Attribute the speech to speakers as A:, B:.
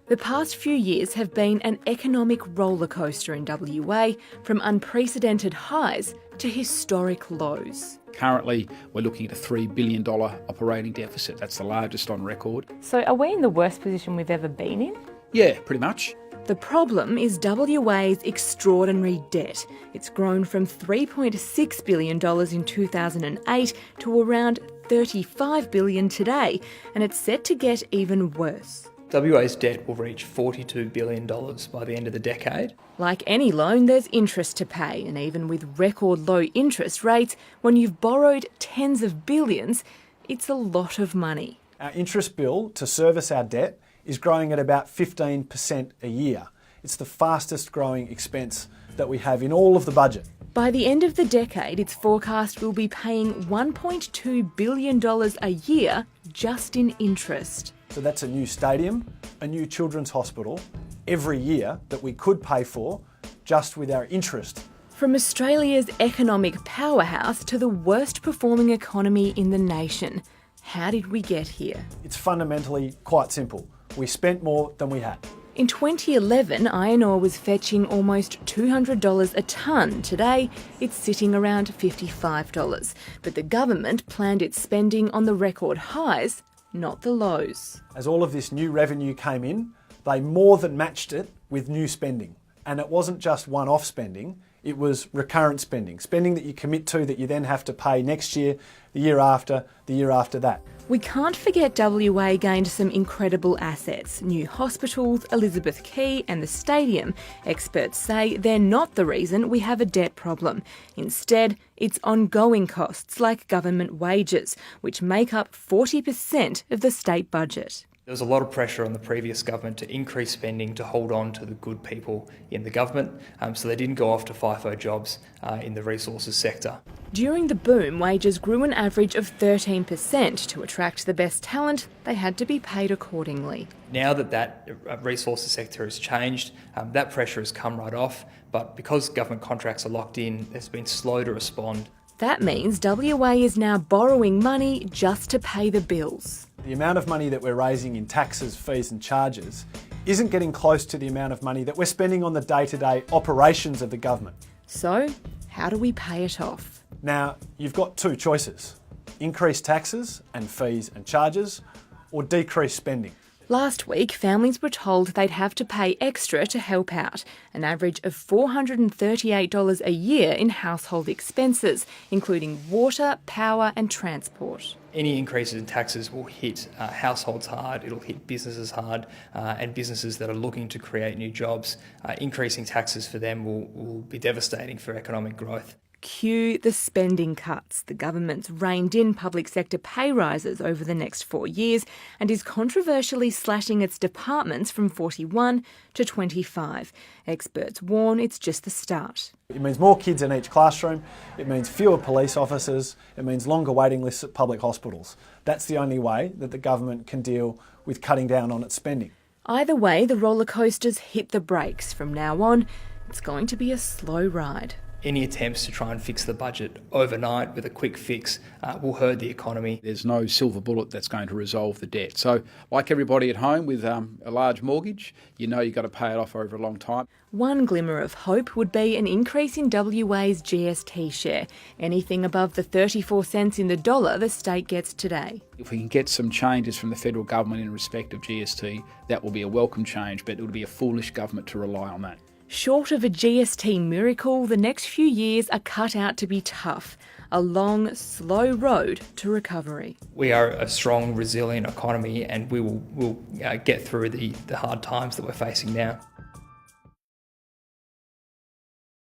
A: The past few years have been an economic rollercoaster in WA, from unprecedented highs to historic lows.
B: Currently, we're looking at a $3 billion operating deficit. That's the largest on record.
C: So are we in the worst position we've ever been in?
B: Yeah, pretty much.
A: The problem is WA's extraordinary debt. It's grown from $3.6 billion in 2008 to around $35 billion today, and it's set to get even worse.
D: WA's debt will reach $42 billion by the end of the decade.
A: Like any loan, there's interest to pay, and even with record low interest rates, when you've borrowed tens of billions, it's a lot of money.
E: Our interest bill to service our debt is growing at about 15% a year. It's the fastest growing expense that we have in all of the budget.
A: By the end of the decade, it's forecast we'll be paying $1.2 billion a year just in interest.
E: So that's a new stadium, a new children's hospital, every year that we could pay for just with our interest.
A: From Australia's economic powerhouse to the worst performing economy in the nation, how did we get here?
E: It's fundamentally quite simple. We spent more than we had.
A: In 2011, iron ore was fetching almost $200 a tonne. Today, it's sitting around $55. But the government planned its spending on the record highs, not the lows.
E: As all of this new revenue came in, they more than matched it with new spending. And it wasn't just one-off spending, it was recurrent spending. Spending that you commit to that you then have to pay next year, the year after that.
A: We can't forget WA gained some incredible assets. New hospitals, Elizabeth Quay and the stadium. Experts say they're not the reason we have a debt problem. Instead, it's ongoing costs like government wages, which make up 40% of the state budget.
D: There was a lot of pressure on the previous government to increase spending to hold on to the good people in the government, so they didn't go off to FIFO jobs in the resources sector.
A: During the boom, wages grew an average of 13%. To attract the best talent, they had to be paid accordingly.
D: Now that resources sector has changed, that pressure has come right off, but because government contracts are locked in, it's been slow to respond.
A: That means WA is now borrowing money just to pay the bills.
E: The amount of money that we're raising in taxes, fees and charges isn't getting close to the amount of money that we're spending on the day-to-day operations of the government.
A: So, how do we pay it off?
E: Now, you've got two choices: increase taxes and fees and charges, or decrease spending.
A: Last week, families were told they'd have to pay extra to help out, an average of $438 a year in household expenses, including water, power and transport.
D: Any increases in taxes will hit households hard, it'll hit businesses hard, and businesses that are looking to create new jobs. Increasing taxes for them will be devastating for economic growth.
A: Cue the spending cuts. The government's reined in public sector pay rises over the next 4 years and is controversially slashing its departments from 41 to 25. Experts warn it's just the start.
E: It means more kids in each classroom, it means fewer police officers, it means longer waiting lists at public hospitals. That's the only way that the government can deal with cutting down on its spending.
A: Either way, the roller coasters hit the brakes. From now on, it's going to be a slow ride.
D: Any attempts to try and fix the budget overnight with a quick fix will hurt the economy.
B: There's no silver bullet that's going to resolve the debt. So, like everybody at home with a large mortgage, you know you've got to pay it off over a long time.
A: One glimmer of hope would be an increase in WA's GST share, anything above the 34 cents in the dollar the state gets today.
B: If we can get some changes from the federal government in respect of GST, that will be a welcome change, but it would be a foolish government to rely on that.
A: Short of a GST miracle, the next few years are cut out to be tough. A long, slow road to recovery.
D: We are a strong, resilient economy and we'll get through the hard times that we're facing now.